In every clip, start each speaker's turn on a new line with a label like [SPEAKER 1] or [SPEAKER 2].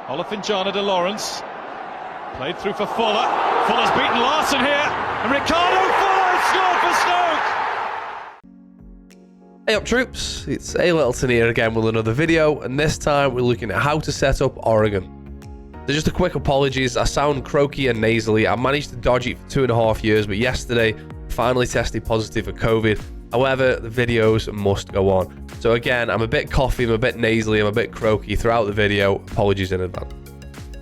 [SPEAKER 1] Olafinjana de Lawrence. Played through for Fuller. Fuller's beaten Larson here. And Ricardo Fuller scored for Stoke.
[SPEAKER 2] Hey up troops, it's alyttletontwitch here again with another video, and this time we're looking at how to set up Oregon. So just a quick apologies, I sound croaky and nasally. I managed to dodge it for 2.5 years, but yesterday finally tested positive for COVID. However, the videos must go on. So again, I'm a bit coughy, I'm a bit nasally, I'm a bit croaky throughout the video. Apologies in advance.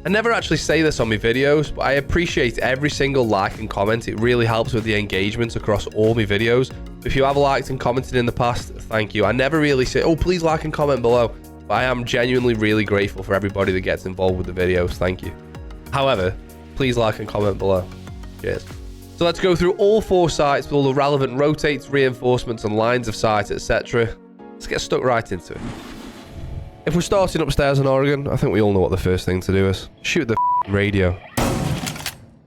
[SPEAKER 2] I never actually say this on my videos, but I appreciate every single like and comment. It really helps with the engagement across all my videos. If you have liked and commented in the past, thank you. I never really say, oh, please like and comment below. But I am genuinely really grateful for everybody that gets involved with the videos. Thank you. However, please like and comment below. Cheers. So let's go through all 4 sites with all the relevant rotates, reinforcements, and lines of sight, etc. Let's get stuck right into it. If we're starting upstairs in Oregon, I think we all know what the first thing to do is. Shoot the radio.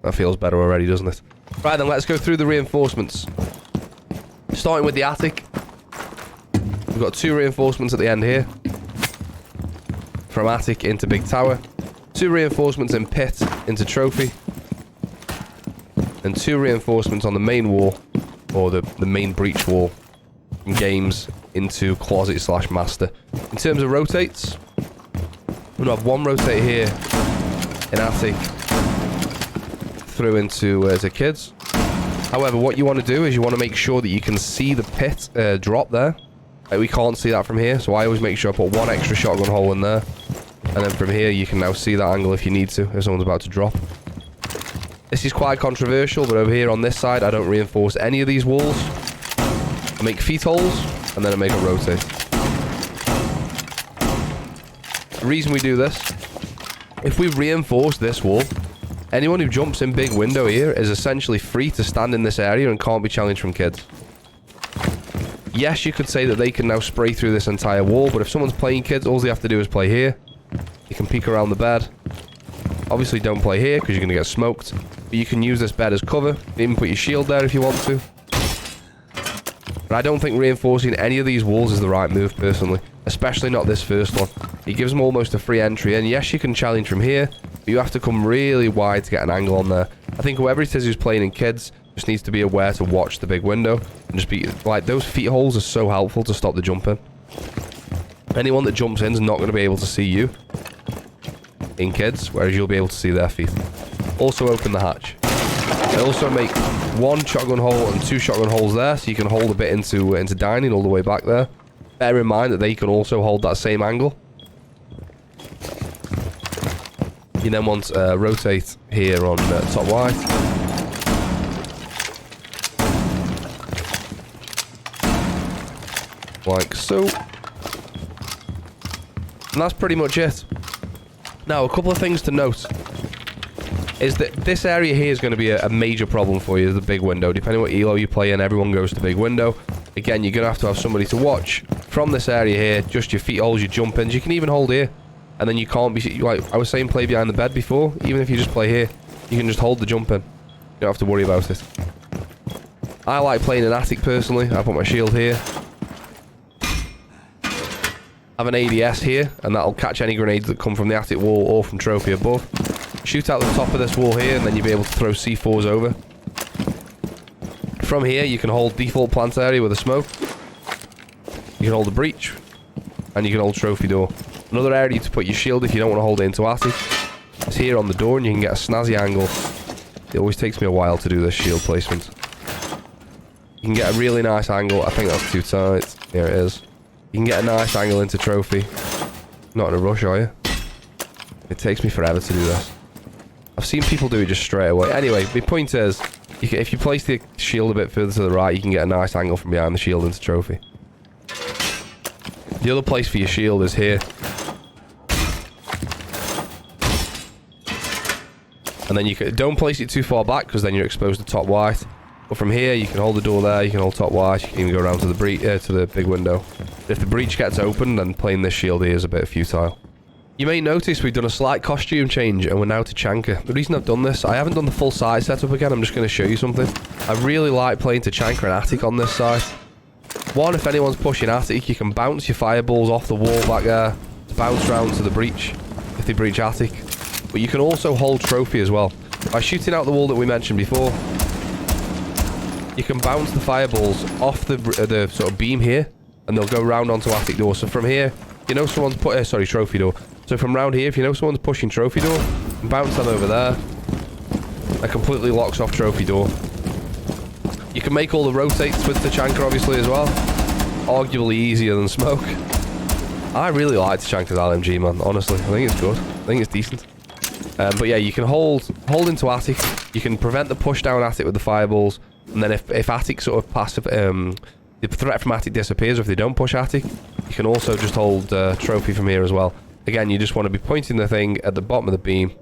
[SPEAKER 2] That feels better already, doesn't it? Right then, let's go through the reinforcements. Starting with the attic. We've got 2 reinforcements at the end here. From attic into big tower. 2 reinforcements in pit into trophy. And 2 reinforcements on the main wall, or the main breach wall, from games into closet / master. In terms of rotates, we're going to have 1 rotate here in attic through into kids. However, what you want to do is you want to make sure that you can see the pit drop there. We can't see that from here, so I always make sure I put 1 extra shotgun hole in there. And then from here, you can now see that angle if you need to, if someone's about to drop. This is quite controversial, but over here on this side, I don't reinforce any of these walls. I make feet holes, and then I make a rotate. The reason we do this, if we reinforce this wall, anyone who jumps in big window here is essentially free to stand in this area and can't be challenged from kids. Yes, you could say that they can now spray through this entire wall, but if someone's playing kids, all they have to do is play here. You can peek around the bed. Obviously, don't play here because you're going to get smoked. But you can use this bed as cover. You can even put your shield there if you want to. But I don't think reinforcing any of these walls is the right move, personally. Especially not this first one. It gives them almost a free entry. And yes, you can challenge from here, but you have to come really wide to get an angle on there. I think whoever it is who's playing in kids just needs to be aware to watch the big window. And just be, like, those feet holes are so helpful to stop the jumping. Anyone that jumps in is not going to be able to see you in kids, whereas you'll be able to see their feet. Also open the hatch. I also make 1 shotgun hole and 2 shotgun holes there, so you can hold a bit into dining all the way back there. Bear in mind that they can also hold that same angle. You then want to rotate here on top right. Like so. And that's pretty much it. Now, a couple of things to note is that this area here is going to be a major problem for you, the big window. Depending on what elo you play in, everyone goes to big window. Again, you're going to have somebody to watch from this area here, just your feet holes, your jump ins. You can even hold here, and then you can't be, like I was saying, play behind the bed before. Even if you just play here, you can just hold the jump in. You don't have to worry about it. I like playing in attic personally. I put my shield here. Have an ADS here, and that'll catch any grenades that come from the attic wall or from trophy above. Shoot out the top of this wall here, and then you'll be able to throw C4s over. From here, you can hold default plant area with a smoke. You can hold a breach, and you can hold trophy door. Another area to put your shield if you don't want to hold it into attic is here on the door, and you can get a snazzy angle. It always takes me a while to do this shield placement. You can get a really nice angle. I think that's too tight. Here it is. You can get a nice angle into trophy. Not in a rush, are you? It takes me forever to do this. I've seen people do it just straight away. Anyway, the point is, if you place the shield a bit further to the right, you can get a nice angle from behind the shield into trophy. The other place for your shield is here. And then you can, don't place it too far back, because then you're exposed to top white. But from here, you can hold the door there, you can hold top white, you can even go around to the big window. If the breach gets open, then playing this shield here is a bit futile. You may notice we've done a slight costume change, and we're now to Chanka. The reason I've done this, I haven't done the full site setup again, I'm just going to show you something. I really like playing to Chanka and attic on this site. One, if anyone's pushing attic, you can bounce your fireballs off the wall back there, to bounce round to the breach. if they breach attic. But you can also hold trophy as well. By shooting out the wall that we mentioned before, you can bounce the fireballs off the sort of beam here, and they'll go round onto attic door. So from here, you know someone's trophy door. So from round here, if you know someone's pushing trophy door, bounce them over there. That completely locks off trophy door. You can make all the rotates with the Tachanka obviously as well. Arguably easier than smoke. I really like Tachanka's LMG, man, honestly. I think it's good. I think it's decent. But yeah, you can hold into attic. You can prevent the push down attic with the fireballs. And then if attic sort of passive, the threat from attic disappears, or if they don't push attic, you can also just hold trophy from here as well. Again, you just want to be pointing the thing at the bottom of the beam,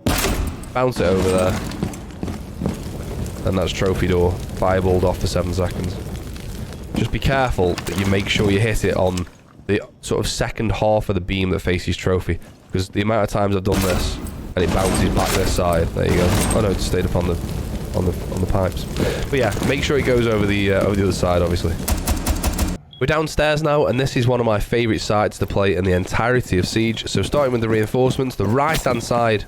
[SPEAKER 2] bounce it over there, and that's trophy door, fireballed off for 7 seconds. Just be careful that you make sure you hit it on the sort of second half of the beam that faces trophy, because the amount of times I've done this and it bounces back this side. There you go. Oh no, it stayed up on the pipes. But yeah, make sure it goes over the other side, obviously. We're downstairs now, and this is one of my favourite sites to play in the entirety of Siege. So starting with the reinforcements, the right-hand side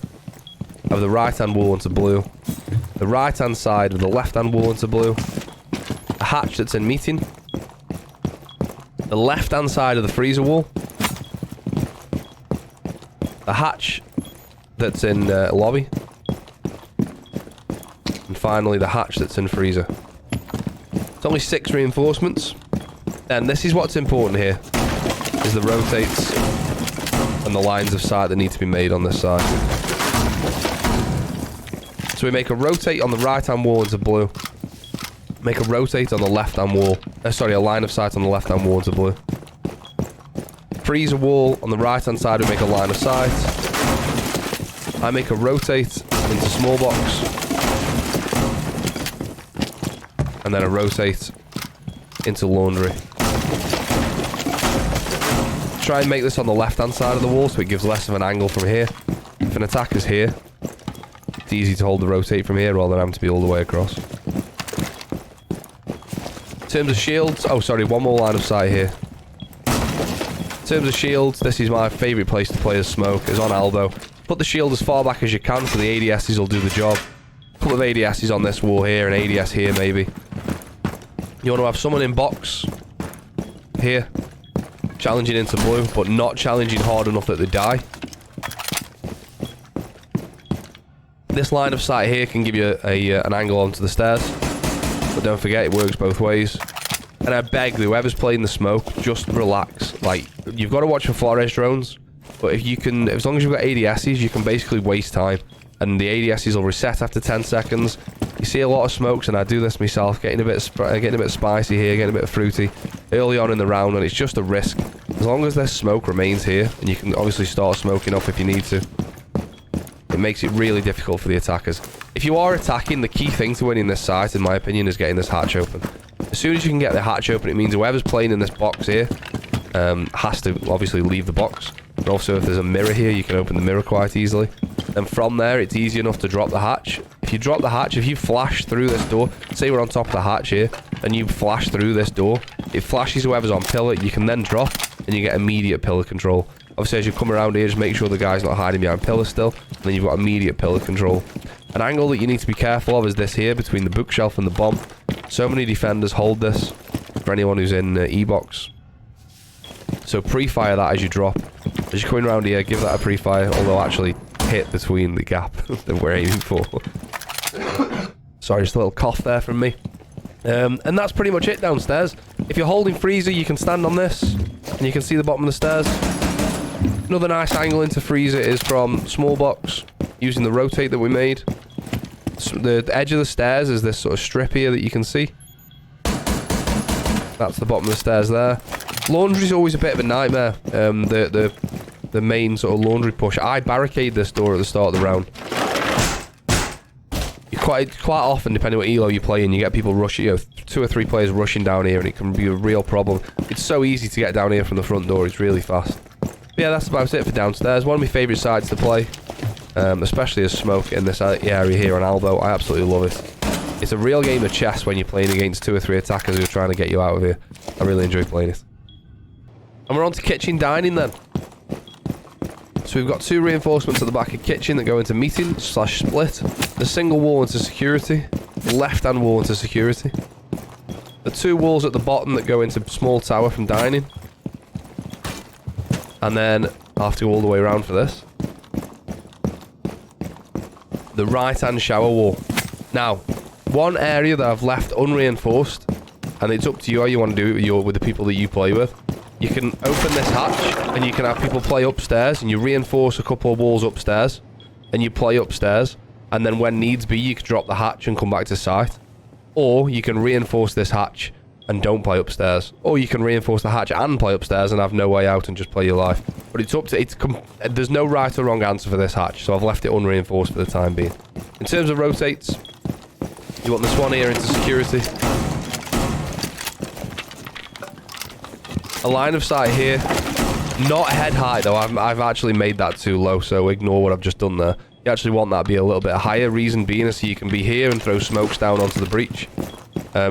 [SPEAKER 2] of the right-hand wall into blue, the right-hand side of the left-hand wall into blue, a hatch that's in meeting, the left-hand side of the freezer wall, the hatch that's in lobby, and finally the hatch that's in freezer. It's only 6 reinforcements. And this is what's important here, is the rotates and the lines of sight that need to be made on this side. So we make a rotate on the right-hand wall into blue. Make a rotate on the left-hand wall. A line of sight on the left-hand wall into blue. Freezer wall on the right-hand side, we make a line of sight. I make a rotate into small box. And then a rotate into laundry. Try and make this on the left-hand side of the wall so it gives less of an angle from here. If an attacker's here, it's easy to hold the rotate from here rather than having to be all the way across. In terms of shields, one more line of sight here. In terms of shields, this is my favourite place to play as smoke, is on elbow. Put the shield as far back as you can so the ADSs will do the job. A couple of ADSs on this wall here, an ADS here maybe. You want to have someone in box here, challenging into blue, but not challenging hard enough that they die. This line of sight here can give you an angle onto the stairs, but don't forget it works both ways. And I beg whoever's playing the smoke, just relax. Like, you've got to watch for Flores drones, but if you can, as long as you've got ADSs, you can basically waste time, and the ADSs will reset after 10 seconds. You see a lot of smokes, and I do this myself, getting a bit spicy here, getting a bit fruity early on in the round, and it's just a risk. As long as this smoke remains here, and you can obviously start smoking off if you need to, it makes it really difficult for the attackers. If you are attacking, the key thing to winning this site, in my opinion, is getting this hatch open. As soon as you can get the hatch open, it means whoever's playing in this box here has to obviously leave the box. But also, if there's a mirror here, you can open the mirror quite easily. And from there, it's easy enough to drop the hatch. If you drop the hatch, if you flash through this door, say we're on top of the hatch here, and you flash through this door, it flashes whoever's on pillar, you can then drop, and you get immediate pillar control. Obviously, as you come around here, just make sure the guy's not hiding behind pillar still, and then you've got immediate pillar control. An angle that you need to be careful of is this here, between the bookshelf and the bomb. So many defenders hold this, for anyone who's in E-box. So pre-fire that as you drop. As you're coming around here, give that a pre-fire, although actually hit between the gap that we're aiming for. Sorry, just a little cough there from me. And that's pretty much it downstairs. If you're holding freezer, you can stand on this, and you can see the bottom of the stairs. Another nice angle into freezer is from small box, using the rotate that we made. So the edge of the stairs is this sort of strip here that you can see. That's the bottom of the stairs there. Laundry's always a bit of a nightmare. The main sort of laundry push. I barricade this door at the start of the round. You quite often, depending on what elo you're playing, you get people rushing, 2 or 3 players rushing down here, and it can be a real problem. It's so easy to get down here from the front door. It's really fast. But yeah, that's about it for downstairs. One of my favourite sides to play, especially as smoke in this area here on Albo. I absolutely love it. It's a real game of chess when you're playing against 2 or 3 attackers who are trying to get you out of here. I really enjoy playing it. And we're on to kitchen dining then. So So we've got 2 reinforcements at the back of kitchen that go into meeting / split. The single wall into security. The left-hand wall into security. The 2 walls at the bottom that go into small tower from dining. And then I'll have to go all the way around for this. The right-hand shower wall. Now, one area that I've left unreinforced, and it's up to you how you want to do it with the people that you play with. You can open this hatch, and you can have people play upstairs, and you reinforce a couple of walls upstairs, and you play upstairs, and then when needs be, you can drop the hatch and come back to site. Or you can reinforce this hatch and don't play upstairs. Or you can reinforce the hatch and play upstairs and have no way out and just play your life. But it's up to... there's no right or wrong answer for this hatch, so I've left it unreinforced for the time being. In terms of rotates, you want this one here into security. A line of sight here. Not head high though, I've actually made that too low, so ignore what I've just done there. You actually want that to be a little bit higher, reason being is so you can be here and throw smokes down onto the breach.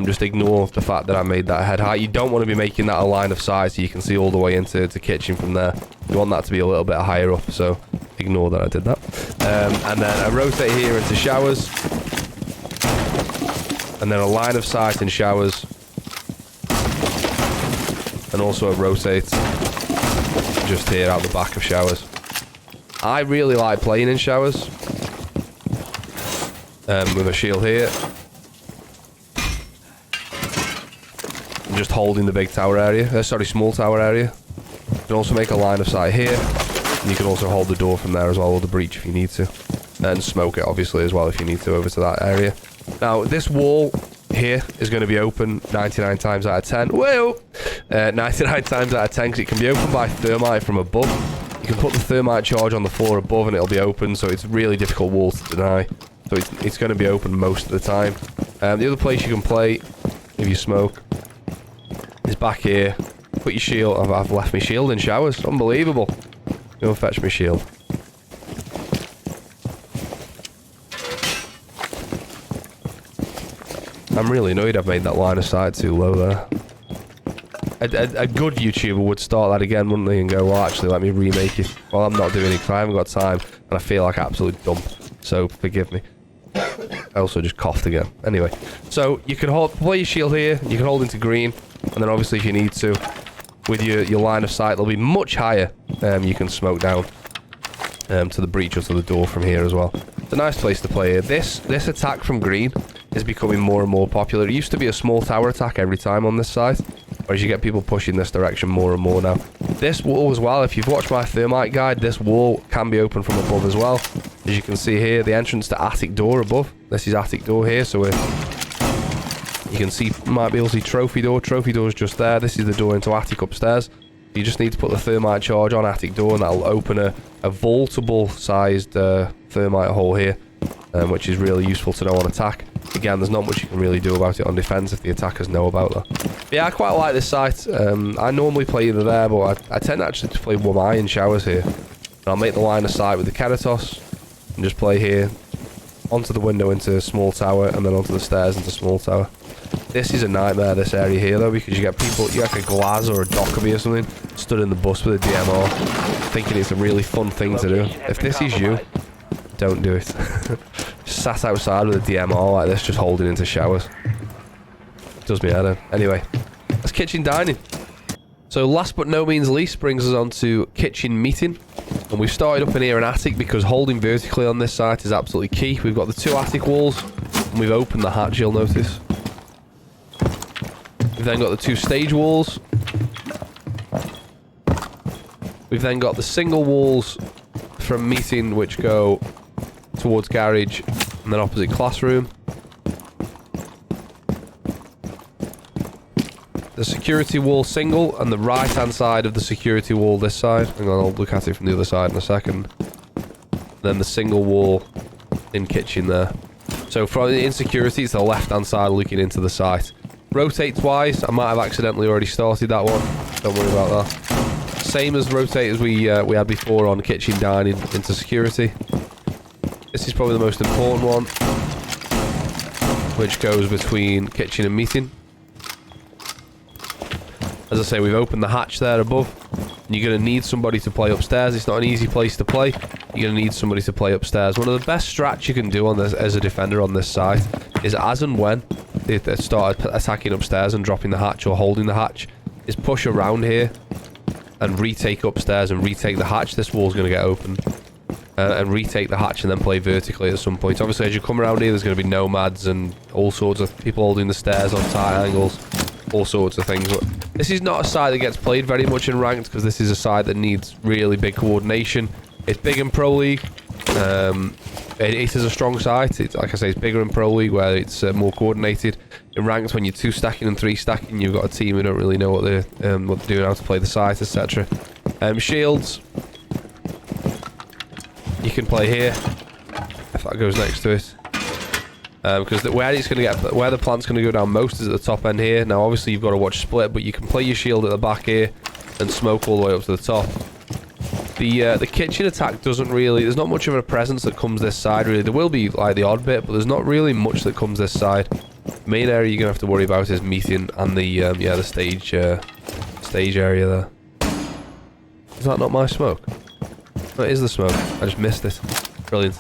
[SPEAKER 2] Just ignore the fact that I made that head high. You don't want to be making that a line of sight so you can see all the way into kitchen from there. You want that to be a little bit higher up, so ignore that I did that. And then a rotate here into showers. And then a line of sight in showers. And also a rotate just here out the back of showers. I really like playing in showers. With a shield here. And just holding the big tower area. Small tower area. You can also make a line of sight here. And you can also hold the door from there as well, or the breach if you need to. And smoke it obviously as well if you need to over to that area. Now this wall here is going to be open 99 times out of 10. Whoa! 99 times out of 10 because it can be opened by thermite from above. You can put the thermite charge on the floor above and it'll be open, so it's a really difficult wall to deny. So it's going to be open most of the time. The other place you can play, if you smoke, is back here. Put your shield... I've left my shield in showers. Unbelievable. Go and fetch my shield. I'm really annoyed I've made that line of sight too low there. A good YouTuber would start that again, wouldn't they, and go, well, actually, let me remake it. Well, I'm not doing it because I haven't got time, and I feel like absolute dump. So, forgive me. I also just coughed again. Anyway, so you can play your shield here, you can hold into green, and then obviously if you need to, with your line of sight, they'll be much higher. You can smoke down to the breach or to the door from here as well. It's a nice place to play here. This attack from green is becoming more and more popular. It used to be a small tower attack every time on this side, whereas you get people pushing this direction more and more now. This wall as well, if you've watched my thermite guide, this wall can be open from above as well. As you can see here, the entrance to attic door above. This is attic door here, so you can see, might be able to see trophy door. Trophy door is just there. This is the door into attic upstairs. You just need to put the thermite charge on attic door, and that'll open a vaultable sized thermite hole here, which is really useful to know on attack. Again, there's not much you can really do about it on defense if the attackers know about that. But yeah, I quite like this site. I normally play either there, but I tend actually to play one eye in showers here. And I'll make the line of sight with the Keratos and just play here onto the window into small tower, and then onto the stairs into small tower. This is a nightmare, this area here though, because you get people, you like a Glaz or a Dockerby or something, stood in the bus with a DMR, thinking it's a really fun thing to do. If this is you, don't do it. Sat outside with a DMR like this, just holding into showers. Does me head in. Anyway, that's kitchen dining. So last but no means least brings us on to kitchen meeting. And we've started up in here an attic because holding vertically on this site is absolutely key. We've got the 2 attic walls, and we've opened the hatch, you'll notice. We've then got the 2 stage walls. We've then got the single walls from meeting, which go towards garage and then opposite classroom. The security wall single, and the right hand side of the security wall this side. Hang on, I'll look at it from the other side in a second. Then the single wall in kitchen there. So from in security, it's the left hand side looking into the site. Rotate twice. I might have accidentally already started that one. Don't worry about that. Same as rotate as we had before on kitchen dining into security. This is probably the most important one, which goes between kitchen and meeting. As I say, we've opened the hatch there above. And you're going to need somebody to play upstairs. It's not an easy place to play. You're going to need somebody to play upstairs. One of the best strats you can do on this as a defender on this side is as and when they start attacking upstairs and dropping the hatch or holding the hatch, is push around here and retake upstairs and retake the hatch. This wall's going to get open. And retake the hatch and then play vertically at some point. Obviously, as you come around here, there's going to be nomads and all sorts of people holding the stairs on tight angles, all sorts of things. But this is not a side that gets played very much in ranked, because this is a side that needs really big coordination. It's big in Pro League. It is a strong side. Like I say, it's bigger in Pro League, where it's more coordinated. In ranked, when you're 2 stacking and 3 stacking, you've got a team who don't really know what they're doing, how to play the site, etc. Shields. You can play here if that goes next to it, because where the plant's going to go down most is at the top end here. Now obviously you've got to watch split, but you can play your shield at the back here and smoke all the way up to the top. The kitchen attack doesn't really, there's not much of a presence that comes this side really. There will be like the odd bit, but there's not really much that comes this side. The main area you're going to have to worry about is meeting and the stage area there. Is that not my smoke? Oh, it is the smoke. I just missed it. Brilliant.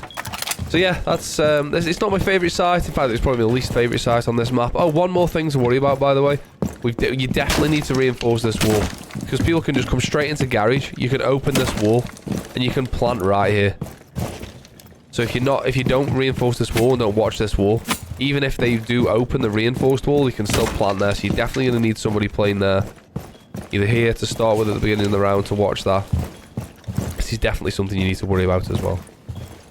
[SPEAKER 2] So yeah, that's it's not my favourite site. In fact, it's probably the least favourite site on this map. Oh, one more thing to worry about, by the way. You definitely need to reinforce this wall, because people can just come straight into garage. You can open this wall and you can plant right here. So if you don't reinforce this wall and don't watch this wall, even if they do open the reinforced wall, you can still plant there. So you're definitely going to need somebody playing there, either here to start with at the beginning of the round to watch that. This is definitely something you need to worry about as well.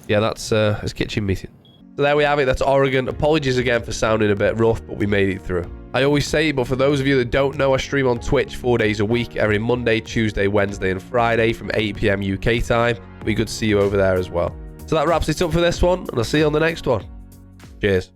[SPEAKER 2] Yeah, that's his kitchen meeting. So there we have it. That's Oregon. Apologies again for sounding a bit rough, but we made it through. I always say, but for those of you that don't know, I stream on Twitch 4 days a week, every Monday, Tuesday, Wednesday, and Friday from 8 PM UK time. It'll be good to see you over there as well. So that wraps it up for this one, and I'll see you on the next one. Cheers.